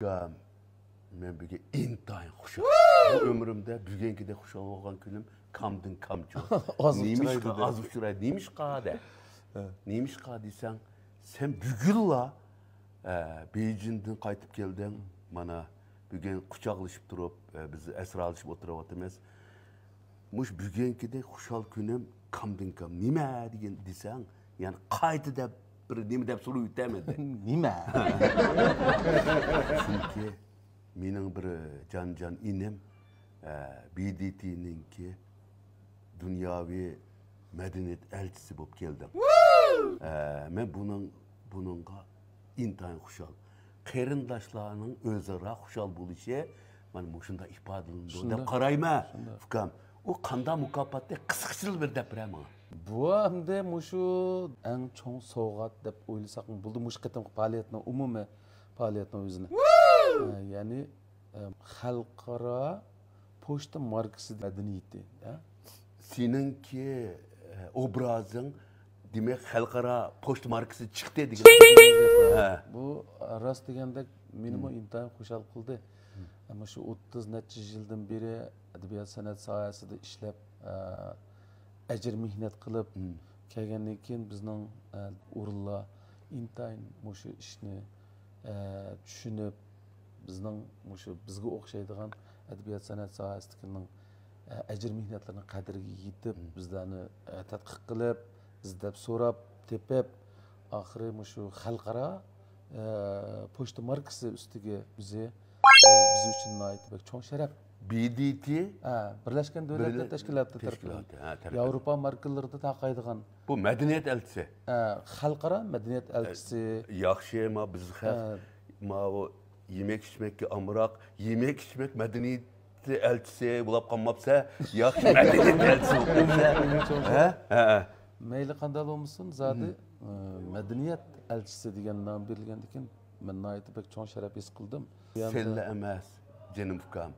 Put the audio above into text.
Ya men bugün intayin xuşal. Bu ömrümde bugünkide xuşal olgan günüm kamdın kamçı. Az uçuraydı. Neymiş qade? Neymiş qade desen sen bugülla Beijing'den qaytıp geldin. Mana bugün qucaqlaşıp durup bizi esra alışıp oturup Muş bugünkide xuşal günüm kamdın kam. Nime degen desen yani qaytı da bir nime dep soru ütemedi. Nime? Çünkü mening bir can inem BDT'ninki dünyavi medeniyet elçisi bo'lib keldim. Men bununla intayin xuşal. Qarindoshlarning o'zaro xuşal bo'lishi mana mushunda ifodalanadi deb qarayman. Fukam, u qanday mukofotda qisqachil bir deb beraman. Bu hamda mushu eng cho'ng sovg'at deb o'ylasak bo'ldi mush qatimqi faoliyatning umumiy faoliyatning o'zini. Ya'ni xalqaro pochta markasi madaniyati. Seninki obrazing demek xalqaro pochta markasi chiqdi degan. Bu rost deganda meni intayin xushal qildi. Ama shu 30 necha yildan beri adabiyot san'at sohasida ishlab ajr mehnat qilib kelgandan keyin bizning o'rinlar intayin shu ishni tushunib bizning bizga o'xshaydigan adabiyot san'at sohasining ajr mehnatlarini qadriga yetib bizlarni tadqiq qilib izlab so'rab tepib oxiri shu xalqaro pochta markasi ustiga biz uchun noit cho'ng sharaf. BDT Birleşken Devletler Teşkilatı tarafından Avrupa markalarında taqaydigan bu medeniyet elçisi. Xalqaro medeniyet elçisi. Yaxshi ma biz ma o yemek içmekki amrak, yemek içmek medeniyet elçisi bulab qolmapsa, yaxshi medeniyet elçisi. Meyli qanday bo'lsin, zodi medeniyet elçisi degan nom berilgandan keyin men noit cho'ng sharaf his qildim. Sella emas, jenim fukam.